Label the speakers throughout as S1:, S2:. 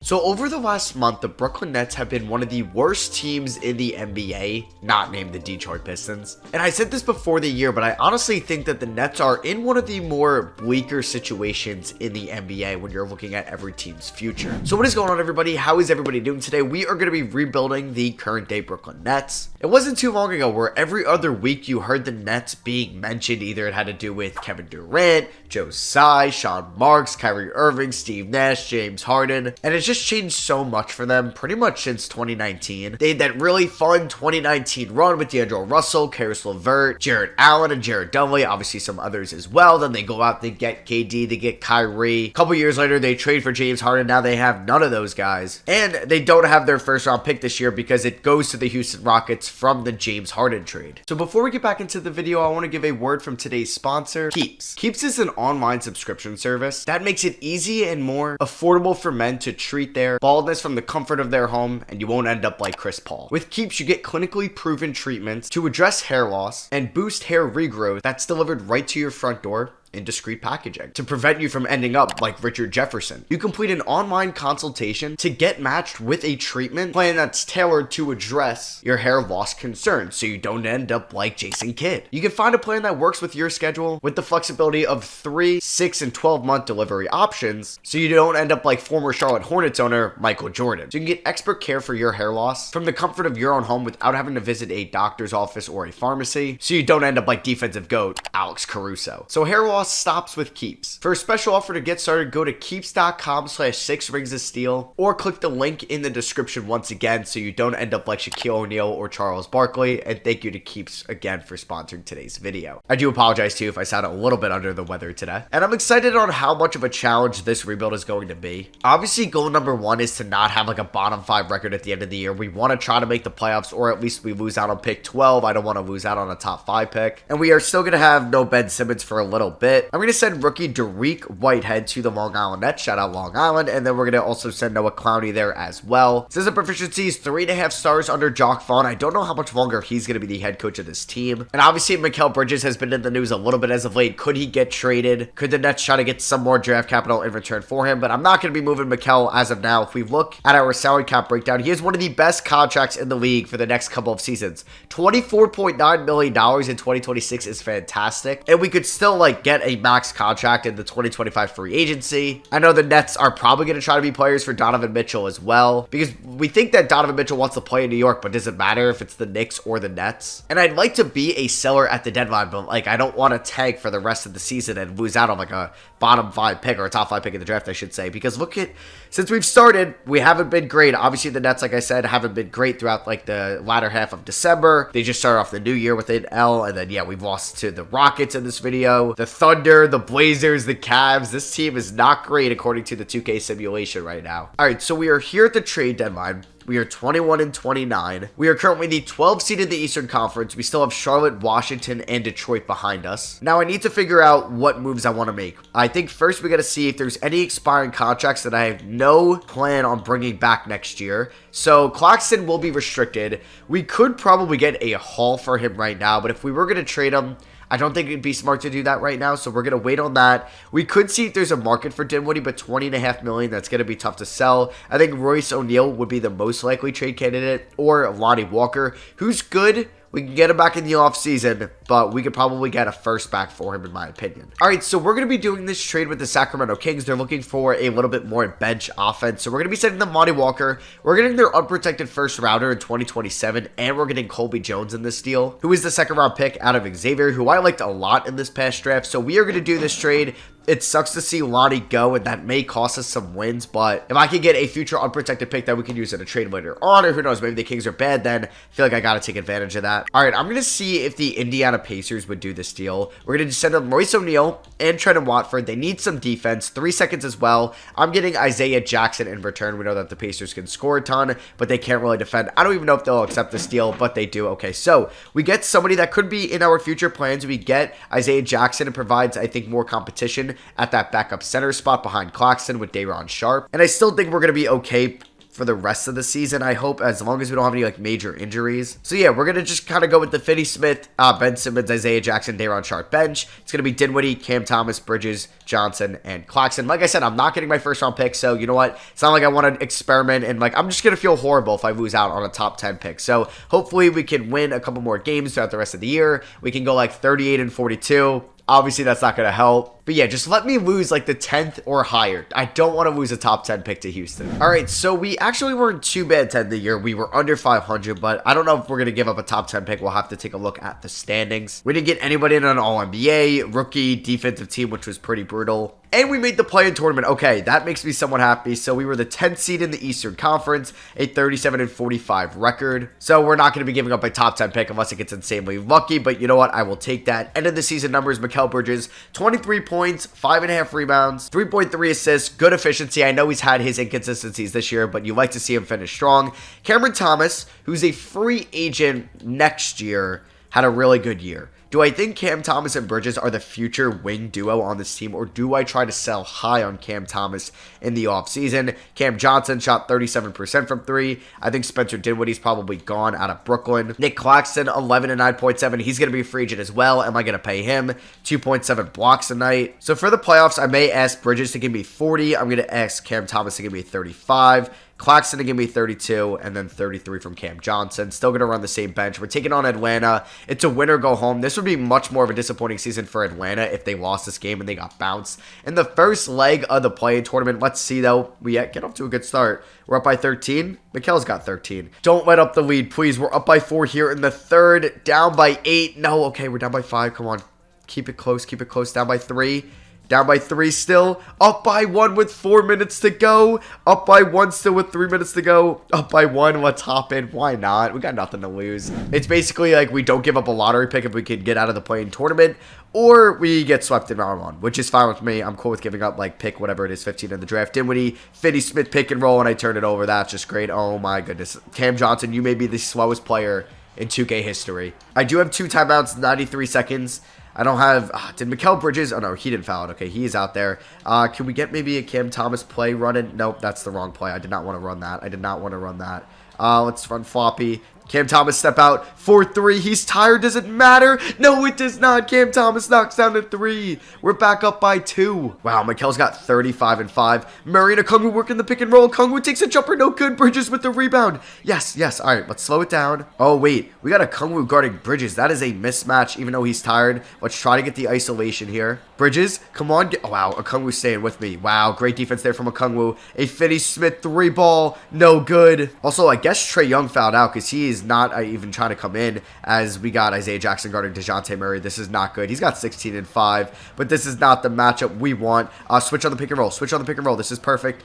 S1: So over the last month, the Brooklyn Nets have been one of the worst teams in the NBA, not named the Detroit Pistons. And I said this before the year, but I honestly think that the Nets are in one of the more bleaker situations in the NBA when you're looking at every team's future. So what is going on, everybody? How is everybody doing today? We are going to be rebuilding the current day Brooklyn Nets. It wasn't too long ago where every other week you heard the Nets being mentioned. Either it had to do with Kevin Durant, Joe Tsai, Sean Marks, Kyrie Irving, Steve Nash, James Harden, and it's just changed so much for them pretty much since 2019. They had that really fun 2019 run with D'Angelo Russell, Karis LeVert, Jarrett Allen, and Jared Dudley, obviously some others as well. Then they go out, they get KD, they get Kyrie. A couple years later, they trade for James Harden. Now they have none of those guys, and they don't have their first round pick this year because it goes to the Houston Rockets from the James Harden trade. So before we get back into the video, I want to give a word from today's sponsor, Keeps. Keeps is an online subscription service that makes it easy and more affordable for men to treat their baldness from the comfort of their home, and you won't end up like Chris Paul. With Keeps, you get clinically proven treatments to address hair loss and boost hair regrowth that's delivered right to your front door in discreet packaging to prevent you from ending up like Richard Jefferson. You complete an online consultation to get matched with a treatment plan that's tailored to address your hair loss concerns so you don't end up like Jason Kidd. You can find a plan that works with your schedule with the flexibility of 3, 6, and 12-month delivery options so you don't end up like former Charlotte Hornets owner Michael Jordan. So you can get expert care for your hair loss from the comfort of your own home without having to visit a doctor's office or a pharmacy so you don't end up like defensive GOAT Alex Caruso. So hair loss stops with Keeps. For a special offer to get started, go to keeps.com/6ringsofsteel or click the link in the description once again so you don't end up like Shaquille O'Neal or Charles Barkley. And thank you to Keeps again for sponsoring today's video. I do apologize too if I sound a little bit under the weather today. And I'm excited on how much of a challenge this rebuild is going to be. Obviously, goal number one is to not have like a bottom 5 record at the end of the year. We want to try to make the playoffs, or at least we lose out on pick 12. I don't want to lose out on a top 5 pick. And we are still going to have no Ben Simmons for a little bit. I'm going to send rookie Dariq Whitehead to the Long Island Nets. Shout out Long Island. And then we're going to also send Noah Clowney there as well. Says the proficiency is 3.5 stars under Jock Vaughn. I don't know how much longer he's going to be the head coach of this team. And obviously, Mikal Bridges has been in the news a little bit as of late. Could he get traded? Could the Nets try to get some more draft capital in return for him? But I'm not going to be moving Mikal as of now. If we look at our salary cap breakdown, he has one of the best contracts in the league for the next couple of seasons. $24.9 million in 2026 is fantastic. And we could still like get a max contract in the 2025 free agency. I know the Nets are probably going to try to be players for Donovan Mitchell as well, because we think that Donovan Mitchell wants to play in New York, but does it matter if it's the Knicks or the Nets? And I'd like to be a seller at the deadline, but like I don't want to tank for the rest of the season and lose out on like a bottom 5 pick or a top 5 pick in the draft, I should say, because look at, since we've started, we haven't been great. Obviously, the Nets, like I said, haven't been great throughout like the latter half of December. They just started off the new year with an L, and then yeah, we've lost to the Rockets in this video, the Thunder, the Blazers, the Cavs. This team is not great according to the 2K simulation right now. All right, so we are here at the trade deadline. We are 21-29. We are currently the 12th seed in the Eastern Conference. We still have Charlotte, Washington, and Detroit behind us. Now, I need to figure out what moves I want to make. I think first we got to see if there's any expiring contracts that I have no plan on bringing back next year. So, Claxton will be restricted. We could probably get a haul for him right now, but if we were going to trade him, I don't think it'd be smart to do that right now, so we're going to wait on that. We could see if there's a market for Dinwiddie, but $20.5 million, that's going to be tough to sell. I think Royce O'Neal would be the most likely trade candidate, or Lonnie Walker, who's good. We can get him back in the offseason, but we could probably get a first back for him, in my opinion. All right, so we're going to be doing this trade with the Sacramento Kings. They're looking for a little bit more bench offense, so we're going to be sending them Lonnie Walker. We're getting their unprotected first rounder in 2027, and we're getting Colby Jones in this deal, who is the second round pick out of Xavier, who I liked a lot in this past draft. So we are going to do this trade. It sucks to see Lonnie go, and that may cost us some wins, but if I can get a future unprotected pick that we can use in a trade later on, or who knows, maybe the Kings are bad then, I feel like I got to take advantage of that. All right, I'm going to see if the Indiana Pacers would do this deal. We're going to send them Royce O'Neal and Trendon Watford. They need some defense, 3 seconds as well. I'm getting Isaiah Jackson in return. We know that the Pacers can score a ton, but they can't really defend. I don't even know if they'll accept this deal, but they do. Okay, so we get somebody that could be in our future plans. We get Isaiah Jackson. It provides, I think, more competition at that backup center spot behind Claxton with Day'Ron Sharpe. And I still think we're going to be okay for the rest of the season, I hope, as long as we don't have any like major injuries. So yeah, we're going to just kind of go with the Finney-Smith, Ben Simmons, Isaiah Jackson, Day'Ron Sharpe bench. It's going to be Dinwiddie, Cam Thomas, Bridges, Johnson, and Claxton. Like I said, I'm not getting my first round pick, so you know what? It's not like I want to experiment, and like I'm just going to feel horrible if I lose out on a top 10 pick. So hopefully we can win a couple more games throughout the rest of the year. We can go like 38-42. Obviously, that's not going to help. But yeah, just let me lose like the 10th or higher. I don't want to lose a top 10 pick to Houston. All right, so we actually weren't too bad to end the year. We were under 500, but I don't know if we're going to give up a top 10 pick. We'll have to take a look at the standings. We didn't get anybody in an All-NBA, rookie, defensive team, which was pretty brutal. And we made the play-in tournament. Okay, that makes me somewhat happy. So we were the 10th seed in the Eastern Conference, a 37-45 record. So we're not going to be giving up a top 10 pick unless it gets insanely lucky. But you know what? I will take that. End of the season numbers, Mikal Bridges, 23 points, 5.5 rebounds, 3.3 assists, good efficiency. I know he's had his inconsistencies this year, but you like to see him finish strong. Cameron Thomas, who's a free agent next year, had a really good year. Do I think Cam Thomas and Bridges are the future wing duo on this team, or do I try to sell high on Cam Thomas in the offseason? Cam Johnson shot 37% from 3. I think Spencer Dinwiddie's probably gone out of Brooklyn. Nick Claxton, 11 and 9.7. He's going to be a free agent as well. Am I going to pay him? 2.7 blocks a night. So for the playoffs, I may ask Bridges to give me 40. I'm going to ask Cam Thomas to give me 35. Claxton to give me 32, and then 33 from Cam Johnson. Still going to run the same bench. We're taking on Atlanta. It's a win or go home. This would be much more of a disappointing season for Atlanta if they lost this game and they got bounced. In the first leg of the play-in tournament, let's see, though. We get off to a good start. We're up by 13. Mikal's got 13. Don't let up the lead, please. We're up by 4 here in the third. Down by 8. No, okay, we're down by 5. Come on. Keep it close. Keep it close. Down by 3. Down by 3 still. Up by 1 with 4 minutes to go. Up by 1 still with 3 minutes to go. Up by 1. Let's hop in. Why not? We got nothing to lose. It's basically like we don't give up a lottery pick if we can get out of the play-in tournament, or we get swept in round 1, which is fine with me. I'm cool with giving up like pick whatever it is, 15 in the draft. Dinwiddie, Finney-Smith pick and roll, and I turn it over. That's just great. Oh my goodness. Cam Johnson, you may be the slowest player in 2K history. I do have 2 timeouts, 93 seconds. I don't have... did Mikal Bridges... Oh, no, he didn't foul it. Okay, he is out there. Can we get maybe a Cam Thomas play running? Nope, that's the wrong play. I did not want to run that. I did not want to run that. Let's run floppy. Cam Thomas step out. 4-3. He's tired. Does it matter? No, it does not. Cam Thomas knocks down to 3. We're back up by 2. Wow, Mikal's got 35 and 5. Murray and Okongwu working the pick and roll. Okongwu takes a jumper. No good. Bridges with the rebound. Yes, yes. All right, let's slow it down. Oh, wait. We got Okongwu guarding Bridges. That is a mismatch, even though he's tired. Let's try to get the isolation here. Bridges, come on. Oh, wow, Okongwu staying with me. Wow, great defense there from Okongwu. A Finney-Smith 3-ball. No good. Also, I guess Trae Young fouled out because he is not even trying to come in, as we got Isaiah Jackson guarding DeJounte Murray. This is not good. He's got 16 and 5, but this is not the matchup we want. Switch on the pick and roll. Switch on the pick and roll. This is perfect.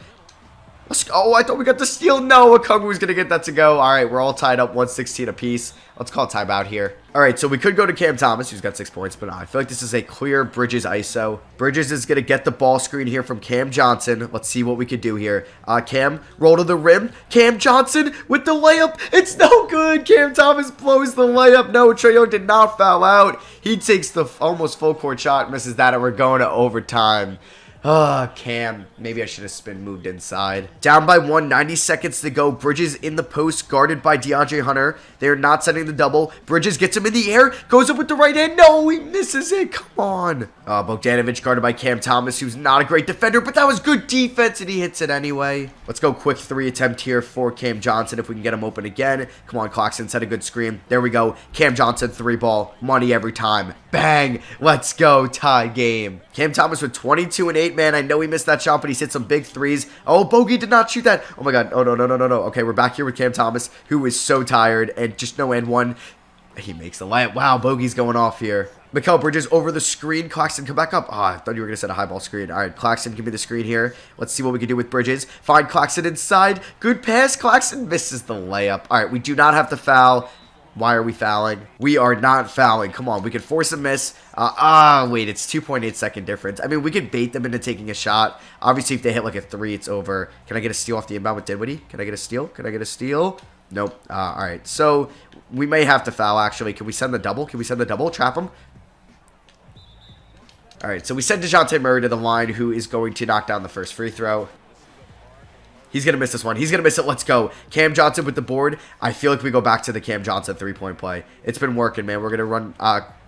S1: Let's go. Oh, I thought we got the steal. No, Okongwu's going to get that to go. All right, we're all tied up 116 apiece. Let's call timeout here. All right, so we could go to Cam Thomas, who's got 6 points, but I feel like this is a clear Bridges ISO. Bridges is going to get the ball screen here from Cam Johnson. Let's see what we could do here. Cam, roll to the rim. Cam Johnson with the layup. It's no good. Cam Thomas blows the layup. No, Trae Young did not foul out. He takes the almost full court shot, misses that, and we're going to overtime. Cam. Maybe I should have moved inside. Down by 1, 90 seconds to go. Bridges in the post, guarded by DeAndre Hunter. They're not setting the double. Bridges gets him in the air, goes up with the right hand. No, he misses it. Come on. Bogdanovic guarded by Cam Thomas, who's not a great defender, but that was good defense, and he hits it anyway. Let's go quick 3 attempt here for Cam Johnson if we can get him open again. Come on, Claxton, set a good screen. There we go. Cam Johnson, 3-ball. Money every time. Bang. Let's go. Tie game. Cam Thomas with 22 and 8. Man, I know he missed that shot, but he's hit some big threes. Oh, Bogey did not shoot that. Oh my god. Oh, no. Okay, we're back here with Cam Thomas, who is so tired, and just no and one. He makes the layup. Wow, Bogey's going off here. Mikal Bridges over the screen. Claxton, come back up. Oh, I thought you were going to set a high ball screen. All right, Claxton, give me the screen here. Let's see what we can do with Bridges. Find Claxton inside. Good pass. Claxton misses the layup. All right, we do not have to foul. Why are we fouling? We are not fouling. Come on, we could force a miss. Wait, it's 2.8 second difference. I mean, we could bait them into taking a shot. Obviously, if they hit like a 3, it's over. Can I get a steal off the inbound with Dinwiddie? Can I get a steal? Can I get a steal? Nope. All right, so we may have to foul, actually. Can we send the double? Can we send the double? Trap him? All right, so we send DeJounte Murray to the line, who is going to knock down the first free throw. He's going to miss this one. He's going to miss it. Let's go. Cam Johnson with the board. I feel like we go back to the Cam Johnson three-point play. It's been working, man. We're going to run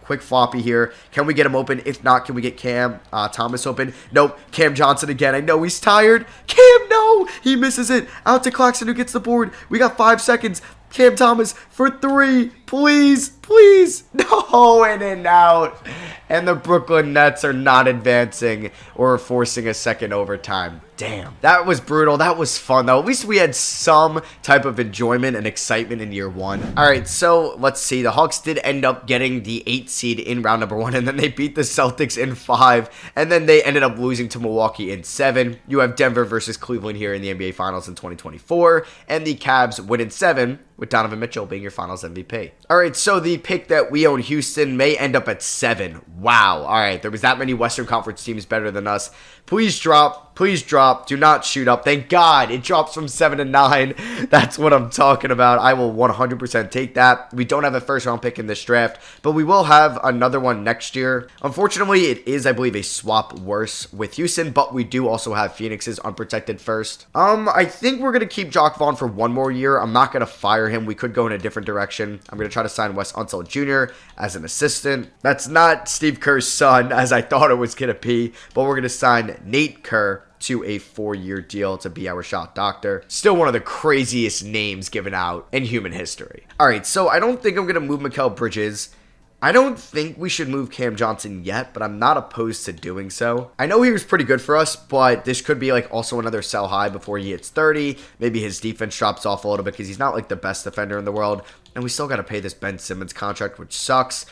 S1: quick floppy here. Can we get him open? If not, can we get Cam Thomas open? Nope. Cam Johnson again. I know he's tired. Cam, no! He misses it. Out to Claxton, who gets the board. We got 5 seconds. Cam Thomas for 3. Please, please. No, in and out. And the Brooklyn Nets are not advancing or forcing a second overtime. Damn. That was brutal. That was fun, though. At least we had some type of enjoyment and excitement in year 1. All right, so let's see. The Hawks did end up getting the 8 seed in round number 1, and then they beat the Celtics in 5, and then they ended up losing to Milwaukee in 7. You have Denver versus Cleveland here in the NBA Finals in 2024, and the Cavs win in 7, with Donovan Mitchell being your Finals MVP. All right, so the pick that we own, Houston, may end up at 7. Wow. All right, there was that many Western Conference teams better than us. Please drop. Please drop. Do not shoot up. Thank God it drops from 7 to 9. That's what I'm talking about. I will 100% take that. We don't have a first round pick in this draft, but we will have another one next year. Unfortunately, it is, I believe, a swap worse with Houston, but we do also have Phoenix's unprotected first. I think we're going to keep Jock Vaughn for 1 more year. I'm not going to fire him. We could go in a different direction. I'm going to try to sign Wes Unseld Jr. as an assistant. That's not Steve Kerr's son, as I thought it was going to be, but we're going to sign Nate Kerr to a 4-year deal to be our shot doctor. Still one of the craziest names given out in human history. All right, so I don't think I'm going to move Mikal Bridges. I don't think we should move Cam Johnson yet, but I'm not opposed to doing so. I know he was pretty good for us, but this could be like also another sell high before he hits 30. Maybe his defense drops off a little bit because he's not like the best defender in the world. And we still got to pay this Ben Simmons contract, which sucks.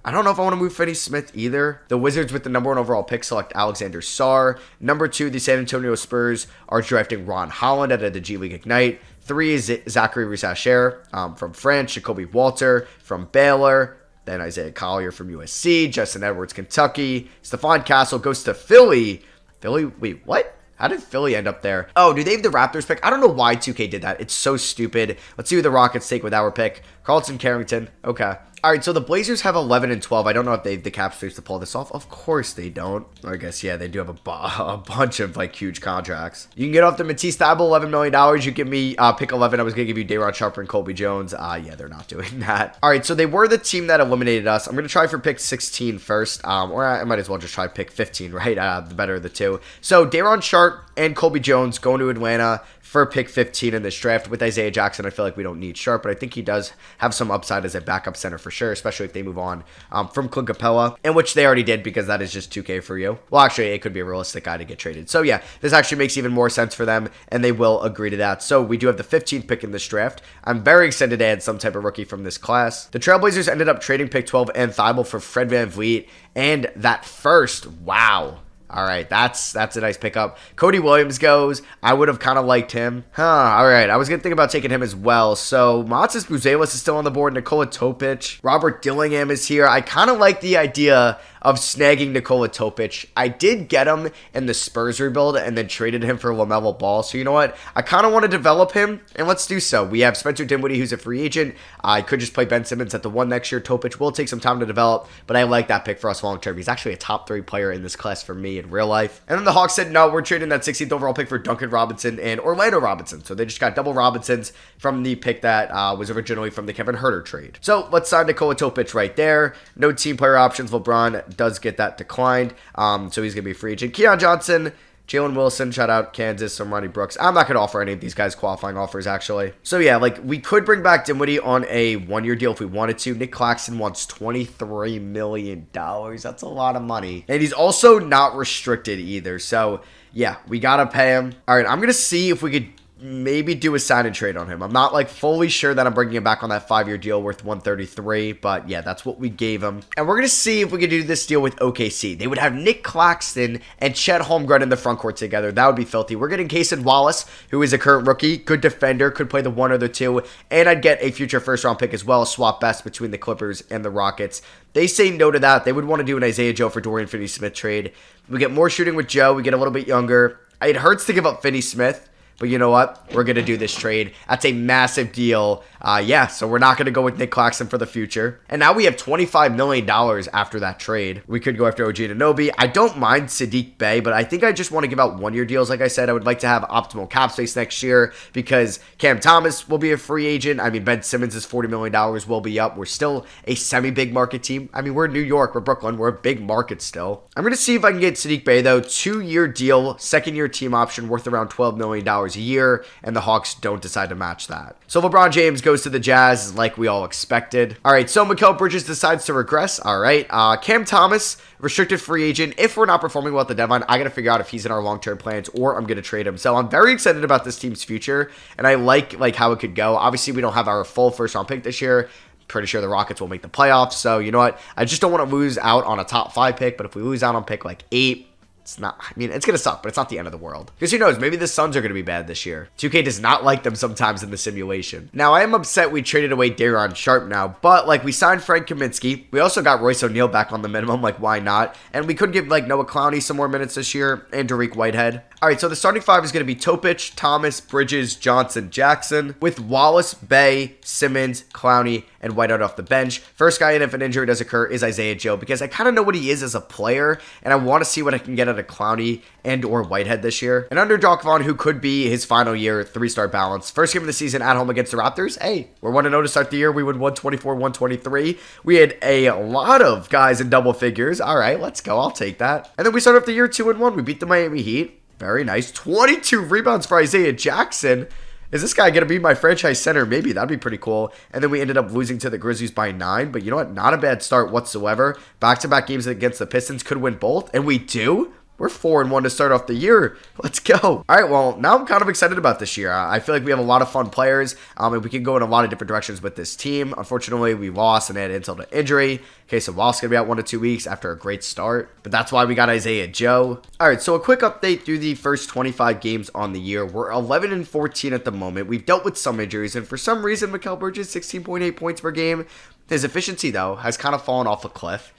S1: I don't know if I want to move Finney Smith either. The Wizards with the number 1 overall pick select Alexander Sarr. Number 2, the San Antonio Spurs are drafting Ron Holland out of the G League Ignite. 3 is Zachary Rissacher from France. Jacoby Walter from Baylor. Then Isaiah Collier from USC. Justin Edwards, Kentucky. Stephon Castle goes to Philly. Philly? Wait, what? How did Philly end up there? Oh, do they have the Raptors pick? I don't know why 2K did that. It's so stupid. Let's see who the Rockets take with our pick. Carlton Carrington. Okay. All right, so the Blazers have 11 and 12. I don't know if they have the cap space to pull this off. Of course they don't. I guess, yeah, they do have a bunch of, like, huge contracts. You can get off the Matisse Thybulle, $11 million. You give me pick 11. I was going to give you Day'Ron Sharper and Colby Jones. Yeah, they're not doing that. All right, so they were the team that eliminated us. I'm going to try for pick 16 first, or I might as well just try pick 15, right? The better of the two. So Day'Ron Sharpe and Colby Jones going to Atlanta for pick 15 in this draft. With Isaiah Jackson, I feel like we don't need Sharp, but I think he does have some upside as a backup center for sure, especially if they move on from Clint Capella, and which they already did because that is just 2K for you. Well, actually, it could be a realistic guy to get traded. So yeah, this actually makes even more sense for them, and they will agree to that. So we do have the 15th pick in this draft. I'm very excited to add some type of rookie from this class. The Trailblazers ended up trading pick 12 and Thybulle for Fred VanVleet, and that first, wow. All right, that's a nice pickup. Cody Williams goes. I would have kind of liked him. All right, I was going to think about taking him as well. So, Matas Buzelis is still on the board. Nikola Topic. Robert Dillingham is here. I kind of like the idea of snagging Nikola Topic. I did get him in the Spurs rebuild and then traded him for LaMelo Ball. So, you know what? I kind of want to develop him, and let's do so. We have Spencer Dinwiddie, who's a free agent. I could just play Ben Simmons at the 1 next year. Topic will take some time to develop, but I like that pick for us long term. He's actually a top 3 player in this class for me in real life. And then the Hawks said, no, we're trading that 16th overall pick for Duncan Robinson and Orlando Robinson. So they just got double Robinsons from the pick that was originally from the Kevin Huerter trade. So let's sign Nikola Topic right there. No team player options. LeBron does get that declined. So he's going to be a free agent. Keon Johnson, Jalen Wilson, shout out Kansas, Ronnie Brooks. I'm not going to offer any of these guys qualifying offers, actually. So, yeah, like, we could bring back Dinwiddie on a 1-year deal if we wanted to. Nick Claxton wants $23 million. That's a lot of money. And he's also not restricted either. So, yeah, we got to pay him. All right, I'm going to see if we could maybe do a sign and trade on him. I'm not like fully sure that I'm bringing him back on that 5-year deal worth 133, but yeah, that's what we gave him. And we're going to see if we can do this deal with OKC. They would have Nick Claxton and Chet Holmgren in the front court together. That would be filthy. We're getting Cason Wallace, who is a current rookie, good defender, could play the 1 or the 2, and I'd get a future first-round pick as well, swap best between the Clippers and the Rockets. They say no to that. They would want to do an Isaiah Joe for Dorian Finney-Smith trade. We get more shooting with Joe. We get a little bit younger. It hurts to give up Finney-Smith, But you know what? We're going to do this trade. That's a massive deal. Yeah, so we're not going to go with Nick Claxton for the future. And now we have $25 million after that trade. We could go after OG Anunoby. I don't mind Saddiq Bey, but I think I just want to give out one-year deals. Like I said, I would like to have optimal cap space next year because Cam Thomas will be a free agent. I mean, Ben Simmons' $40 million will be up. We're still a semi-big market team. I mean, we're New York, we're Brooklyn, we're a big market still. I'm going to see if I can get Saddiq Bey, though. 2-year deal, second-year team option worth around $12 million a year, and the Hawks don't decide to match that. So LeBron James goes to the Jazz like we all expected. All right, so Mikal Bridges decides to regress. All right, Cam Thomas, restricted free agent. If we're not performing well at the deadline, I got to figure out if he's in our long-term plans or I'm going to trade him. So I'm very excited about this team's future, and I like how it could go. Obviously, we don't have our full first-round pick this year. Pretty sure the Rockets will make the playoffs. So you know what? I just don't want to lose out on a top 5 pick, but if we lose out on pick like 8, it's not, I mean, it's going to suck, but it's not the end of the world. Because who knows, maybe the Suns are going to be bad this year. 2K does not like them sometimes in the simulation. Now, I am upset we traded away Day'Ron Sharpe now, but like we signed Frank Kaminsky. We also got Royce O'Neal back on the minimum, like why not? And we could give like Noah Clowney some more minutes this year and Dariq Whitehead. All right, so the starting 5 is going to be Topic, Thomas, Bridges, Johnson, Jackson, with Wallace, Bey, Simmons, Clowney, and Whitehead off the bench. First guy in if an injury does occur is Isaiah Joe, because I kind of know what he is as a player, and I want to see what I can get out of Clowney and or Whitehead this year. And under Doc Vaughn, who could be his final year 3-star balance. First game of the season at home against the Raptors. Hey, we're 1-0 to start the year. We win 124-123. We had a lot of guys in double figures. All right, let's go. I'll take that. And then we start off the year 2-1. We beat the Miami Heat. Very nice. 22 rebounds for Isaiah Jackson. Is this guy going to be my franchise center? Maybe. That'd be pretty cool. And then we ended up losing to the Grizzlies by 9. But you know what? Not a bad start whatsoever. Back-to-back games against the Pistons. Could win both. And we do. We're 4-1 to start off the year. Let's go. All right, well, now I'm kind of excited about this year. I feel like we have a lot of fun players, and we can go in a lot of different directions with this team. Unfortunately, we lost and had insult to injury. Okay, so Wallace going to be out 1 to 2 weeks after a great start, but that's why we got Isaiah Joe. All right, so a quick update through the first 25 games on the year. We're 11-14 at the moment. We've dealt with some injuries, and for some reason, Mikal Bridges, 16.8 points per game. His efficiency, though, has kind of fallen off a cliff.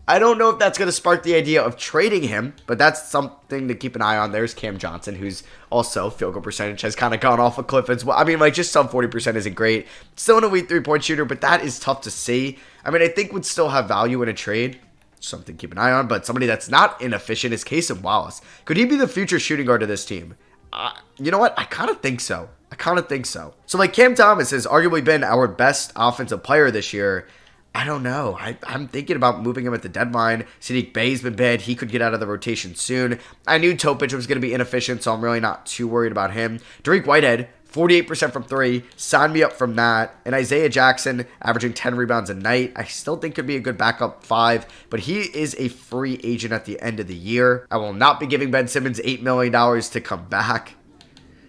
S1: I don't know if that's going to spark the idea of trading him, but that's something to keep an eye on. There's Cam Johnson, who's also field goal percentage has kind of gone off a cliff as well. I mean, like, just sub 40% isn't great. Still an elite 3-point shooter, but that is tough to see. I mean, I think would still have value in a trade. Something to keep an eye on, but somebody that's not inefficient is Cason Wallace. Could he be the future shooting guard of this team? You know what? I kind of think so. So, like, Cam Thomas has arguably been our best offensive player this year. I don't know. I'm thinking about moving him at the deadline. Saddiq Bey's been bad. He could get out of the rotation soon. I knew Topic was going to be inefficient, so I'm really not too worried about him. Dariq Whitehead, 48% from 3. Sign me up from that. And Isaiah Jackson, averaging 10 rebounds a night. I still think could be a good backup 5, but he is a free agent at the end of the year. I will not be giving Ben Simmons $8 million to come back.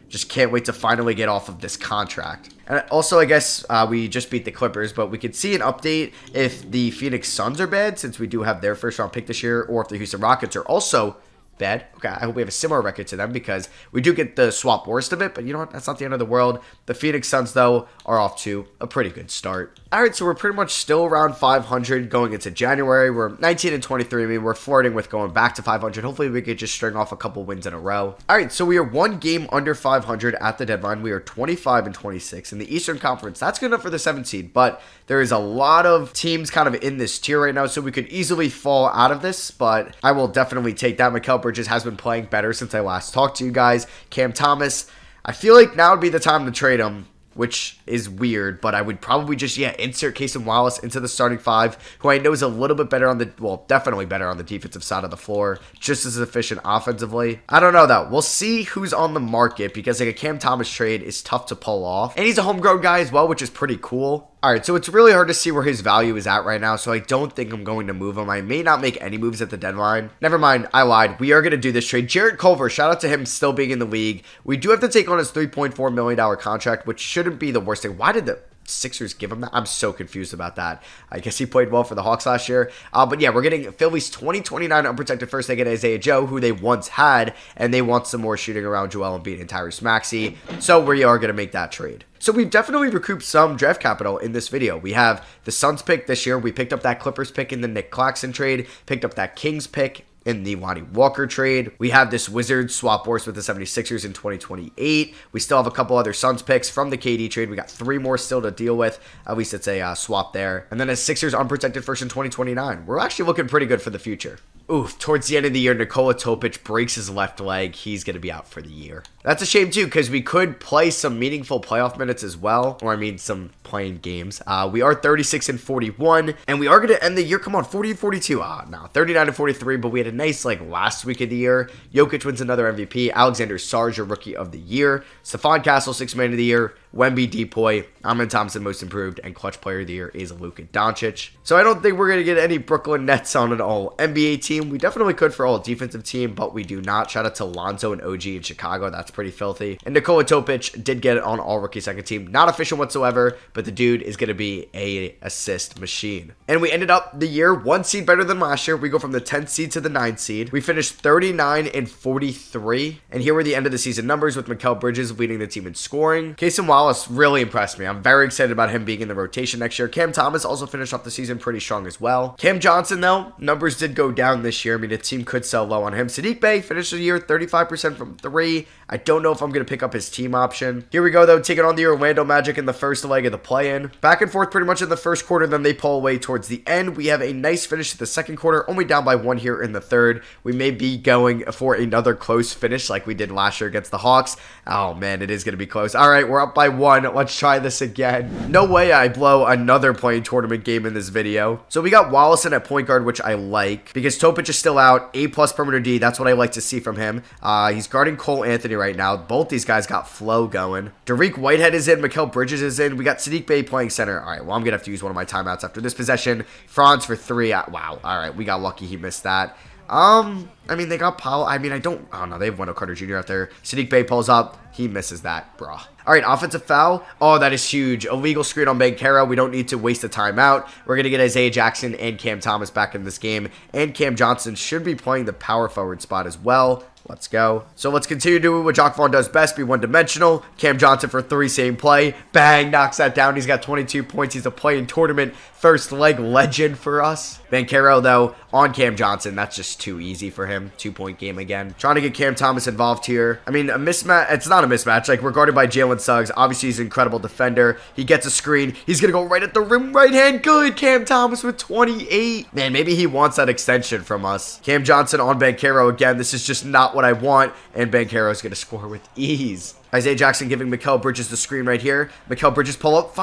S1: Just can't wait to finally get off of this contract. And also, I guess we just beat the Clippers, but we could see an update if the Phoenix Suns are bad, since we do have their first round pick this year, or if the Houston Rockets are also bad. Okay, I hope we have a similar record to them because we do get the swap worst of it, but you know what? That's not the end of the world. The Phoenix Suns, though, are off to a pretty good start. All right, so we're pretty much still around 500 going into January. We're 19-23. I mean, we're flirting with going back to 500. Hopefully, we could just string off a couple wins in a row. All right, so we are 1 game under 500 at the deadline. We are 25-26 in the Eastern Conference. That's good enough for the 7th seed, but there is a lot of teams kind of in this tier right now, so we could easily fall out of this, but I will definitely take that. Mikal Bridges has been playing better since I last talked to you guys. Cam Thomas, I feel like now would be the time to trade him, which is weird, but I would probably just, insert Cason Wallace into the starting 5, who I know is a little bit better on the, well, definitely better on the defensive side of the floor, just as efficient offensively. I don't know, though. We'll see who's on the market, because like a Cam Thomas trade is tough to pull off, and he's a homegrown guy as well, which is pretty cool. All right, so it's really hard to see where his value is at right now, so I don't think I'm going to move him. I may not make any moves at the deadline. Never mind, I lied. We are going to do this trade. Jarrett Culver, shout out to him still being in the league. We do have to take on his $3.4 million contract, which shouldn't be the worst thing. Why did the Sixers give him that? I'm so confused about that. I guess he played well for the Hawks last year. But yeah, we're getting Philly's 2029 unprotected first. They get Isaiah Joe, who they once had, and they want some more shooting around Joel Embiid and Tyrese Maxey. So we are going to make that trade. So we've definitely recouped some draft capital in this video. We have the Suns pick this year. We picked up that Clippers pick in the Nick Claxton trade, picked up that Kings pick in the Lonnie Walker trade. We have this Wizards swap Boris with the 76ers in 2028. We still have a couple other Suns picks from the KD trade. We got 3 more still to deal with. At least it's a swap there. And then a Sixers unprotected first in 2029. We're actually looking pretty good for the future. Oof, towards the end of the year, Nikola Topic breaks his left leg. He's going to be out for the year. That's a shame, too, because we could play some meaningful playoff minutes as well. Or, I mean, some playing games. We are 36-41, and we are going to end the year, come on, 40-42. No, 39-43, but we had a nice, last week of the year. Jokic wins another MVP. Alexander Sarge, Rookie of the Year. Stephon Castle, 6th Man of the Year. Wemby, Depoy, Amin Thompson, Most Improved, and Clutch Player of the Year is Luka Doncic. So I don't think we're going to get any Brooklyn Nets on an all-NBA team. We definitely could for all-defensive team, but we do not. Shout out to Lonzo and OG in Chicago. That's pretty filthy. And Nikola Topic did get it on all-rookie second team. Not official whatsoever, but the dude is going to be a assist machine. And we ended up the year 1 seed better than last year. We go from the 10th seed to the 9th seed. We finished 39-43. And here were the end of the season numbers with Mikal Bridges leading the team in scoring. Cason Wallace really impressed me. I'm very excited about him being in the rotation next year. Cam Thomas also finished off the season pretty strong as well. Cam Johnson, though, numbers did go down this year. I mean, the team could sell low on him. Saddiq Bey finished the year 35% from 3. I don't know if I'm going to pick up his team option. Here we go, though, taking on the Orlando Magic in the first leg of the play-in. Back and forth pretty much in the first quarter, then they pull away towards the end. We have a nice finish to the second quarter, only down by 1 here in the third. We may be going for another close finish like we did last year against the Hawks. Oh, man, it is going to be close. All right, we're up by 1. Let's try this again. No way I blow another playing tournament game in this video. So we got Wallison at point guard, which I like because Topic is still out. A+ perimeter D. That's what I like to see from him. He's guarding Cole Anthony right now. Both these guys got flow going. Dariq Whitehead is in. Mikal Bridges is in. We got Saddiq Bey playing center. All right, well, I'm going to have to use one of my timeouts after this possession. Franz for 3. Wow. All right, we got lucky he missed that. I mean, they got Powell. I mean, I don't know. They have Wendell Carter Jr. out there. Saddiq Bey pulls up. He misses that, bruh. All right, offensive foul. Oh, that is huge. Illegal screen on Banchero. We don't need to waste a timeout. We're going to get Isaiah Jackson and Cam Thomas back in this game. And Cam Johnson should be playing the power forward spot as well. Let's go. So let's continue doing what Jacque Vaughn does best, be one-dimensional. Cam Johnson for 3, same play. Bang, knocks that down. He's got 22 points. He's a play-in tournament first leg legend for us. Banchero, though, on Cam Johnson. That's just too easy for him. 2-point game again. Trying to get Cam Thomas involved here. I mean, a mismatch. It's not a mismatch. We're guarded by Jalen Suggs. Obviously, he's an incredible defender. He gets a screen. He's going to go right at the rim. Right hand. Good. Cam Thomas with 28. Man, maybe he wants that extension from us. Cam Johnson on Banchero again. This is just not what I want. And Banchero is going to score with ease. Isaiah Jackson giving Mikal Bridges the screen right here. Mikal Bridges pull up.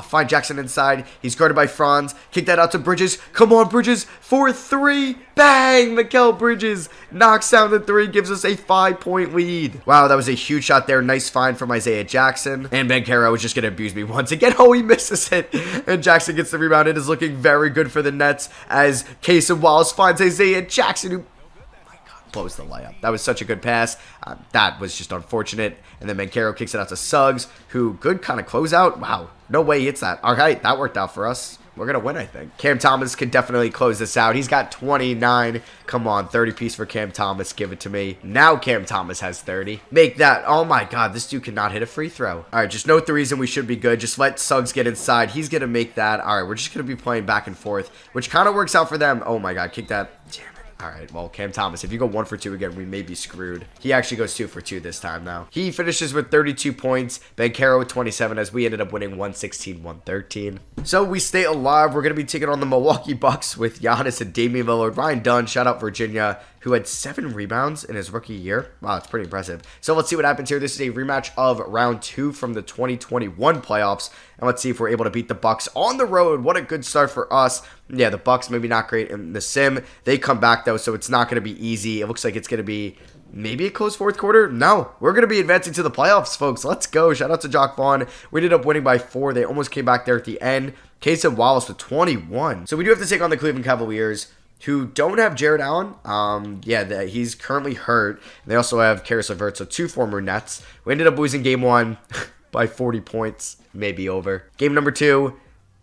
S1: Find Jackson inside. He's guarded by Franz. Kick that out to Bridges. Come on, Bridges. For 3. Bang! Mikal Bridges knocks down the 3. Gives us a 5-point lead. Wow, that was a huge shot there. Nice find from Isaiah Jackson. And Banchero is just going to abuse me once again. Oh, he misses it. And Jackson gets the rebound. It is looking very good for the Nets as Cason Wallace finds Isaiah Jackson, who blows the layup. That was such a good pass. That was just unfortunate. And then Banchero kicks it out to Suggs, who good kind of closeout. Wow, no way he hits that. All right, that worked out for us. We're going to win, I think. Cam Thomas can definitely close this out. He's got 29. Come on, 30 piece for Cam Thomas. Give it to me. Now Cam Thomas has 30. Make that. Oh, my God. This dude cannot hit a free throw. All right, just note the reason we should be good. Just let Suggs get inside. He's going to make that. All right, we're just going to be playing back and forth, which kind of works out for them. Oh, my God. Kick that. Damn. All right, well, Cam Thomas, if you go 1 for 2 again, we may be screwed. He actually goes 2 for 2 this time, though. He finishes with 32 points. Banchero with 27 as we ended up winning 116-113. So we stay alive. We're going to be taking on the Milwaukee Bucks with Giannis and Damian Lillard. Ryan Dunn, shout out Virginia, who had 7 rebounds in his rookie year. Wow, that's pretty impressive. So let's see what happens here. This is a rematch of round 2 from the 2021 playoffs. And let's see if we're able to beat the Bucks on the road. What a good start for us. Yeah, the Bucks maybe not great in the sim. They come back, though, so it's not going to be easy. It looks like it's going to be maybe a close fourth quarter. No, we're going to be advancing to the playoffs, folks. Let's go. Shout out to Jacque Vaughn. We ended up winning by 4. They almost came back there at the end. Cason Wallace with 21. So we do have to take on the Cleveland Cavaliers, who don't have Jared Allen. He's currently hurt. They also have Caris LeVert, so 2 former Nets. We ended up losing game 1 by 40 points. Maybe over. Game number 2,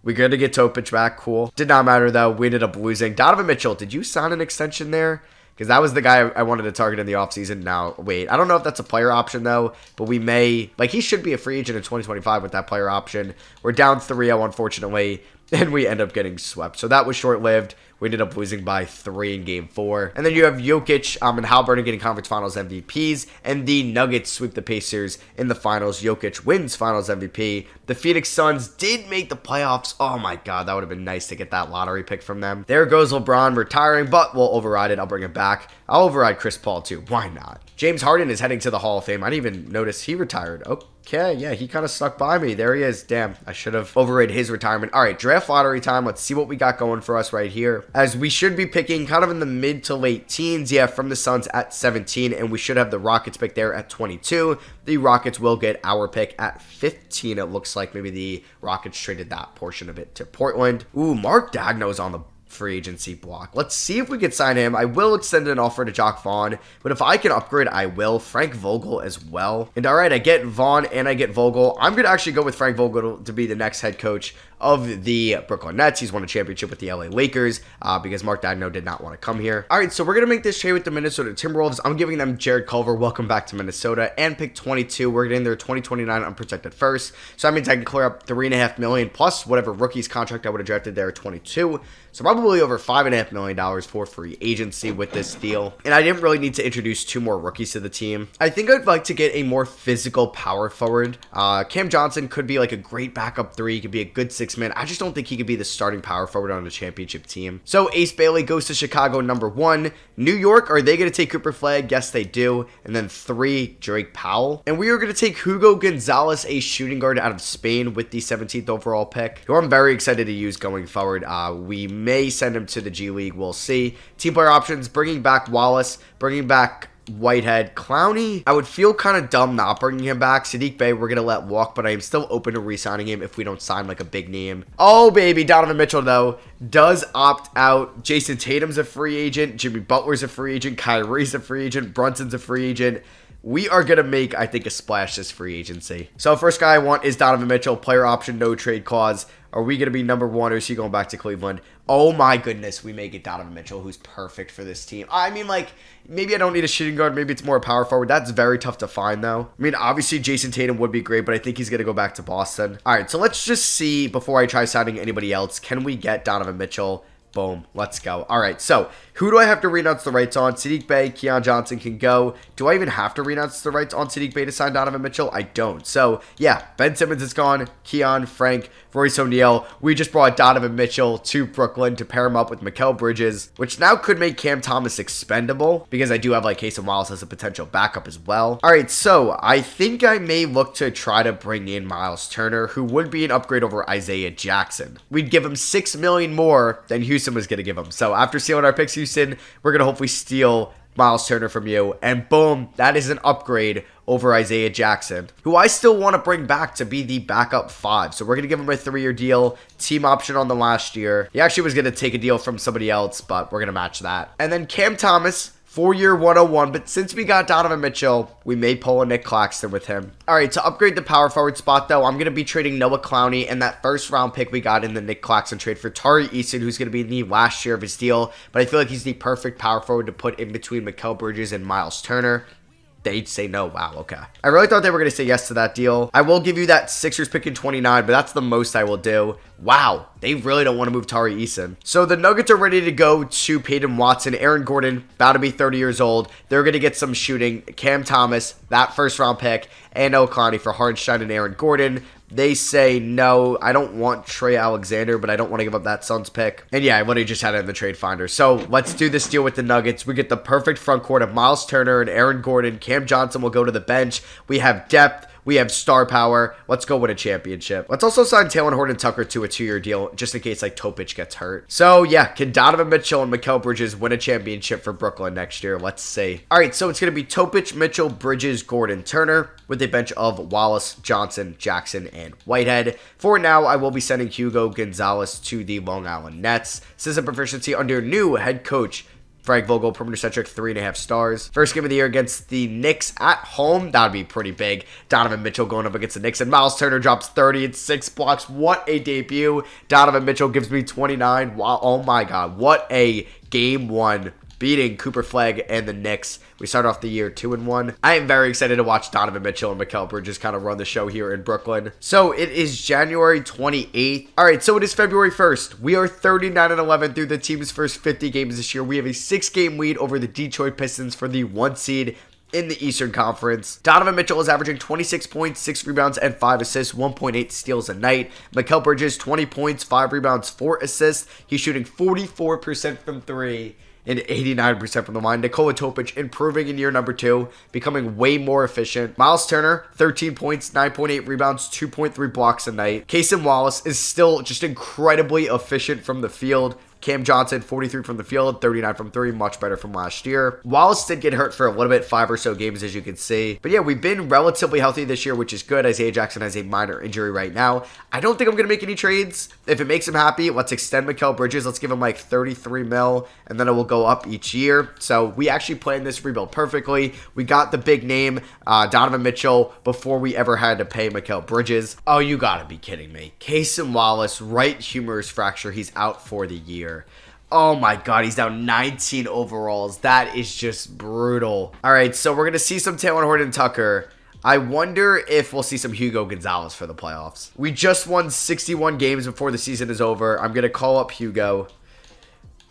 S1: we're going to get Topic back. Cool. Did not matter, though. We ended up losing. Donovan Mitchell, did you sign an extension there? Because that was the guy I wanted to target in the offseason. Now, wait. I don't know if that's a player option, though. But we may. He should be a free agent in 2025 with that player option. We're down 3-0, unfortunately. and we end up getting swept. So that was short-lived. We ended up losing by 3 in game 4. And then you have Jokic and Haliburton getting conference finals MVPs, and the Nuggets sweep the Pacers in the finals. Jokic wins finals MVP. The Phoenix Suns did make the playoffs. Oh my god, that would have been nice to get that lottery pick from them. There goes LeBron retiring, but we'll override it. I'll bring it back. I'll override Chris Paul too. Why not? James Harden is heading to the Hall of Fame. I didn't even notice he retired. Okay, yeah, he kind of stuck by me. There he is. Damn, I should have overrated his retirement. All right, draft lottery time. Let's see what we got going for us right here. As we should be picking kind of in the mid to late teens. Yeah, from the Suns at 17, and we should have the Rockets pick there at 22. The Rockets will get our pick at 15. It looks like maybe the Rockets traded that portion of it to Portland. Ooh, Mark Daigneault's on the free agency block. Let's see if we can sign him. I will extend an offer to Jacque Vaughn, but if I can upgrade, I will. Frank Vogel as well. And all right, I get Vaughn and I get Vogel. I'm going to actually go with Frank Vogel to be the next head coach of the Brooklyn Nets. He's won a championship with the LA Lakers because Mark Daigneault did not want to come here. All right, so we're going to make this trade with the Minnesota Timberwolves. I'm giving them Jared Culver. Welcome back to Minnesota. And pick 22. We're getting their 2029 unprotected first. So that means I can clear up $3.5 million plus whatever rookie's contract I would have drafted there at 22. So probably over $5.5 million for free agency with this deal. And I didn't really need to introduce 2 more rookies to the team. I think I'd like to get a more physical power forward. Cam Johnson could be like a great backup 3. He could be a good 6-man. I just don't think he could be the starting power forward on a championship team. So Ace Bailey goes to Chicago, number 1. New York, are they going to take Cooper Flag? Yes, they do. And then 3, Drake Powell. And we are going to take Hugo Gonzalez, a shooting guard out of Spain with the 17th overall pick, who I'm very excited to use going forward. We may send him to the G League. We'll see. Team player options, bringing back Wallace, bringing back Whitehead. Clowney, I would feel kind of dumb not bringing him back. Saddiq Bey, we're going to let walk, but I am still open to re-signing him if we don't sign like a big name. Oh, baby. Donovan Mitchell, though, does opt out. Jason Tatum's a free agent. Jimmy Butler's a free agent. Kyrie's a free agent. Brunson's a free agent. We are going to make, I think, a splash this free agency. So first guy I want is Donovan Mitchell. Player option, no trade clause. Are we going to be number 1 or is he going back to Cleveland? Oh my goodness, we may get Donovan Mitchell, who's perfect for this team. I mean, like, maybe I don't need a shooting guard. Maybe it's more a power forward. That's very tough to find, though. I mean, obviously, Jason Tatum would be great, but I think he's going to go back to Boston. All right, so let's just see, before I try signing anybody else, can we get Donovan Mitchell? Boom. Let's go. All right, so who do I have to renounce the rights on? Saddiq Bey, Keon Johnson can go. Do I even have to renounce the rights on Saddiq Bey to sign Donovan Mitchell? I don't. So, yeah, Ben Simmons is gone. Keon, Frank, Royce O'Neal. We just brought Donovan Mitchell to Brooklyn to pair him up with Mikal Bridges, which now could make Cam Thomas expendable because I do have like Cason Wallace as a potential backup as well. All right, so I think I may look to try to bring in Miles Turner, who would be an upgrade over Isaiah Jackson. We'd give him $6 million more than Houston was going to give him. So after stealing our picks, Houston, we're going to hopefully steal Miles Turner from you. And boom, that is an upgrade over Isaiah Jackson, who I still want to bring back to be the backup 5. So we're going to give him a 3-year deal, team option on the last year. He actually was going to take a deal from somebody else, but we're going to match that. And then Cam Thomas, 4-year 101, but since we got Donovan Mitchell, we may pull a Nick Claxton with him. All right, to upgrade the power forward spot, though, I'm going to be trading Noah Clowney and that first-round pick we got in the Nick Claxton trade for Tari Eason, who's going to be in the last year of his deal, but I feel like he's the perfect power forward to put in between Mikal Bridges and Miles Turner. They'd say no. Wow, okay. I really thought they were going to say yes to that deal. I will give you that Sixers pick in 29, but that's the most I will do. Wow, they really don't want to move Tari Eason. So the Nuggets are ready to go to Peyton Watson. Aaron Gordon, about to be 30 years old. They're going to get some shooting. Cam Thomas, that first-round pick, and Noah Clowney for Hardenstein and Aaron Gordon. They say, no, I don't want Trey Alexander, but I don't want to give up that Suns pick. And yeah, I literally just had it in the trade finder. So let's do this deal with the Nuggets. We get the perfect front court of Miles Turner and Aaron Gordon. Cam Johnson will go to the bench. We have depth. We have star power. Let's go win a championship. Let's also sign Taylor Horton-Tucker to a 2-year deal just in case like Topic gets hurt. So yeah, can Donovan Mitchell and Mikal Bridges win a championship for Brooklyn next year? Let's see. All right, so it's going to be Topic, Mitchell, Bridges, Gordon, Turner with a bench of Wallace, Johnson, Jackson, and Whitehead. For now, I will be sending Hugo Gonzalez to the Long Island Nets. System proficiency under new head coach Frank Vogel, perimeter centric, 3.5 stars. First game of the year against the Knicks at home. That would be pretty big. Donovan Mitchell going up against the Knicks. And Miles Turner drops 30 and 6 blocks. What a debut. Donovan Mitchell gives me 29. Wow. Oh my God. What a game 1 beating Cooper Flagg and the Knicks. We start off the year 2-1. I am very excited to watch Donovan Mitchell and Mikal Bridges kind of run the show here in Brooklyn. So it is January 28th. All right, so it is February 1st. We are 39-11 through the team's first 50 games this year. We have a 6-game lead over the Detroit Pistons for the 1 seed in the Eastern Conference. Donovan Mitchell is averaging 26 points, 6 rebounds, and 5 assists, 1.8 steals a night. Mikal Bridges, 20 points, 5 rebounds, 4 assists. He's shooting 44% from 3 and 89% from the line. Nikola Topic improving in year number 2, becoming way more efficient. Miles Turner, 13 points, 9.8 rebounds, 2.3 blocks a night. Cason Wallace is still just incredibly efficient from the field. Cam Johnson, 43 from the field, 39 from 3, much better from last year. Wallace did get hurt for a little bit, 5 or so games, as you can see. But yeah, we've been relatively healthy this year, which is good. Isaiah Jackson has a minor injury right now. I don't think I'm going to make any trades. If it makes him happy, let's extend Mikal Bridges. Let's give him like 33 mil, and then it will go up each year. So we actually planned this rebuild perfectly. We got the big name, Donovan Mitchell, before we ever had to pay Mikal Bridges. Oh, you gotta be kidding me. Cason Wallace, right humerus fracture. He's out for the year. Oh my god, he's down 19 overalls. That is just brutal. All right, so we're going to see some Talen Horton-Tucker. I wonder if we'll see some Hugo Gonzalez for the playoffs. We just won 61 games before the season is over. I'm going to call up Hugo.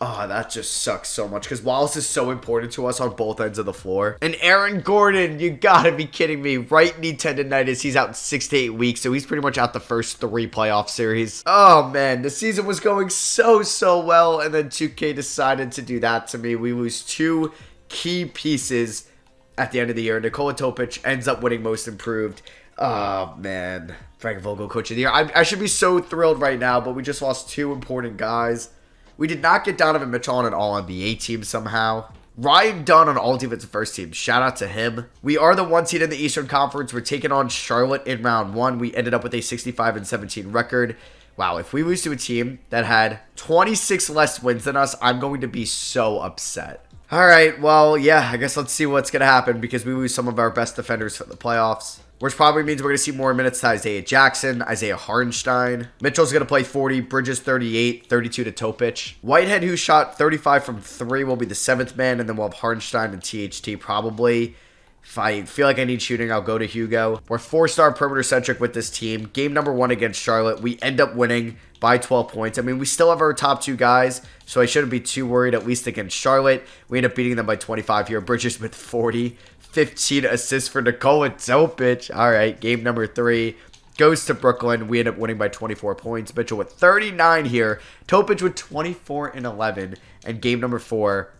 S1: Oh, that just sucks so much because Wallace is so important to us on both ends of the floor. And Aaron Gordon, you gotta be kidding me. Right knee tendonitis. He's out 6 to 8 weeks, so he's pretty much out the first 3 playoff series. Oh, man. The season was going so well, and then 2K decided to do that to me. We lose 2 key pieces at the end of the year. Nikola Topic ends up winning Most Improved. Oh, man. Frank Vogel, Coach of the Year. I should be so thrilled right now, but we just lost 2 important guys. We did not get Donovan Mitchell on an all-NBA team somehow. Ryan Dunn on all-defensive first team. Shout out to him. We are the 1 seed in the Eastern Conference. We're taking on Charlotte in round 1. We ended up with a 65-17 record. Wow, if we lose to a team that had 26 less wins than us, I'm going to be so upset. All right, well, yeah, I guess let's see what's going to happen because we lose some of our best defenders for the playoffs. Which probably means we're going to see more minutes to Isaiah Jackson, Isaiah Hartenstein. Mitchell's going to play 40, Bridges 38, 32 to Topic. Whitehead, who shot 35 from 3, will be the 7th man, and then we'll have Hartenstein and THT probably. If I feel like I need shooting, I'll go to Hugo. We're 4-star perimeter-centric with this team. Game number 1 against Charlotte, we end up winning by 12 points. I mean, we still have our top 2 guys, so I shouldn't be too worried, at least against Charlotte. We end up beating them by 25 here. Bridges with 40. 15 assists for Nikola Topic. All right, game number 3 goes to Brooklyn. We end up winning by 24 points. Mitchell with 39 here. Topic with 24 and 11. And game number 4,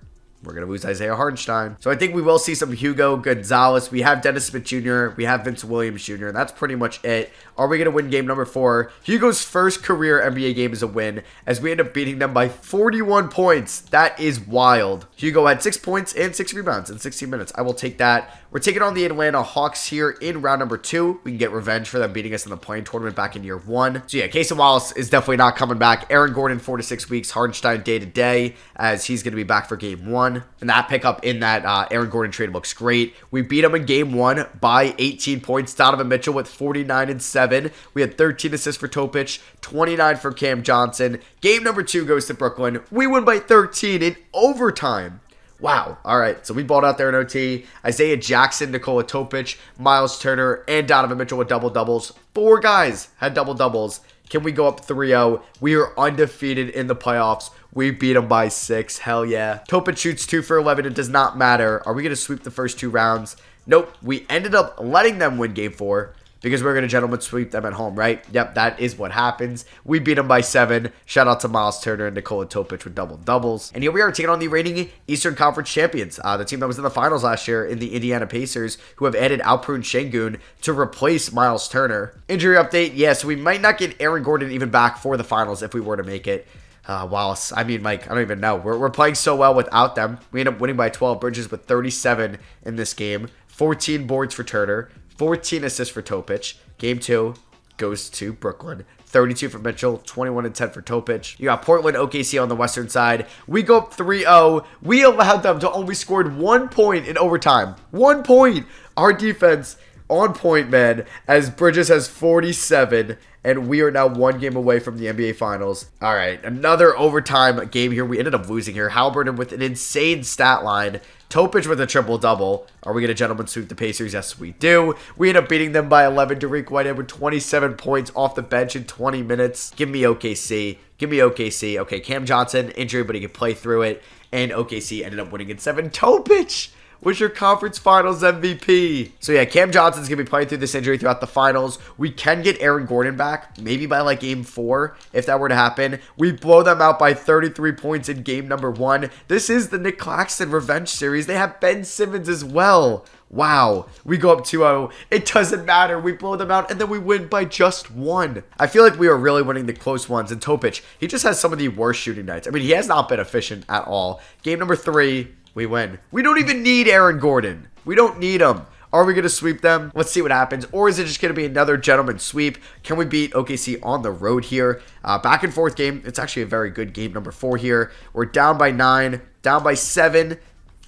S1: we're going to lose Isaiah Hartenstein. So I think we will see some Hugo Gonzalez. We have Dennis Smith Jr. We have Vince Williams Jr. That's pretty much it. Are we going to win game number 4? Hugo's first career NBA game is a win as we end up beating them by 41 points. That is wild. Hugo had 6 points and 6 rebounds in 16 minutes. I will take that. We're taking on the Atlanta Hawks here in round number 2. We can get revenge for them beating us in the play-in tournament back in year 1. So yeah, Cason Wallace is definitely not coming back. Aaron Gordon 4 to 6 weeks. Hartenstein day to day as he's going to be back for game 1. And that pickup in that Aaron Gordon trade looks great. We beat him in game 1 by 18 points. Donovan Mitchell with 49 and 7. We had 13 assists for Topic, 29 for Cam Johnson. Game number 2 goes to Brooklyn. We win by 13 in overtime. Wow. All right. So we balled out there in OT. Isaiah Jackson, Nikola Topic, Miles Turner, and Donovan Mitchell with double-doubles. 4 guys had double-doubles. Can we go up 3-0? We are undefeated in the playoffs. We beat them by 6. Hell yeah. Topic shoots 2 for 11. It does not matter. Are we going to sweep the first 2 rounds? Nope. We ended up letting them win game 4. Because we're going to gentlemen sweep them at home, right? Yep, that is what happens. We beat them by 7. Shout out to Miles Turner and Nikola Topic with double-doubles. And here we are taking on the reigning Eastern Conference champions. The team that was in the finals last year in the Indiana Pacers, who have added Alperen Şengün to replace Miles Turner. Injury update, yeah, so we might not get Aaron Gordon even back for the finals if we were to make it. Wallace, I mean, Mike, I don't even know. We're playing so well without them. We end up winning by 12. Bridges with 37 in this game. 14 boards for Turner. 14 assists for Topic. Game 2 goes to Brooklyn. 32 for Mitchell, 21 and 10 for Topic. You got Portland, OKC on the western side. We go up 3-0. We allowed them to only score 1 point in overtime. 1 point. Our defense on point, man, as Bridges has 47. And we are now 1 game away from the NBA Finals. All right, another overtime game here. We ended up losing here. Haliburton with an insane stat line. Topic with a triple-double. Are we going to gentleman sweep the Pacers? Yes, we do. We end up beating them by 11. Derrick Whitehead with 27 points off the bench in 20 minutes. Give me OKC. Give me OKC. Okay, Cam Johnson, injury, but he could play through it. And OKC ended up winning in 7. Topic was your conference finals MVP. So yeah, Cam Johnson's going to be playing through this injury throughout the finals. We can get Aaron Gordon back, maybe by like game 4, if that were to happen. We blow them out by 33 points in game number 1. This is the Nick Claxton revenge series. They have Ben Simmons as well. Wow, we go up 2-0. It doesn't matter. We blow them out, and then we win by just 1. I feel like we are really winning the close ones. And Topic, he just has some of the worst shooting nights. I mean, he has not been efficient at all. Game number 3. We win. We don't even need Aaron Gordon. We don't need him. Are we going to sweep them? Let's see what happens. Or is it just going to be another gentleman sweep? Can we beat OKC on the road here? Back and forth game. It's actually a very good game number 4 here. We're down by 9, down by 7.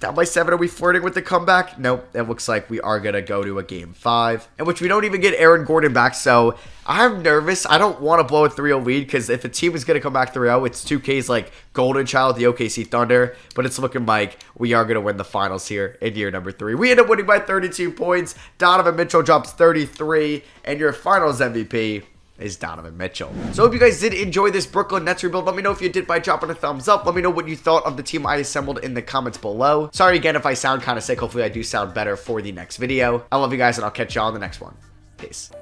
S1: Down by 7, are we flirting with the comeback? Nope, it looks like we are going to go to a game 5, in which we don't even get Aaron Gordon back, so I'm nervous. I don't want to blow a 3-0 lead, because if a team is going to come back 3-0, it's 2K's like golden child, the OKC Thunder, but it's looking like we are going to win the finals here in year number 3. We end up winning by 32 points. Donovan Mitchell drops 33, and your finals MVP is Donovan Mitchell. So I hope you guys did enjoy this Brooklyn Nets rebuild. Let me know if you did by dropping a thumbs up. Let me know what you thought of the team I assembled in the comments below. Sorry again if I sound kind of sick. Hopefully I do sound better for the next video. I love you guys, and I'll catch you all in the next one. Peace.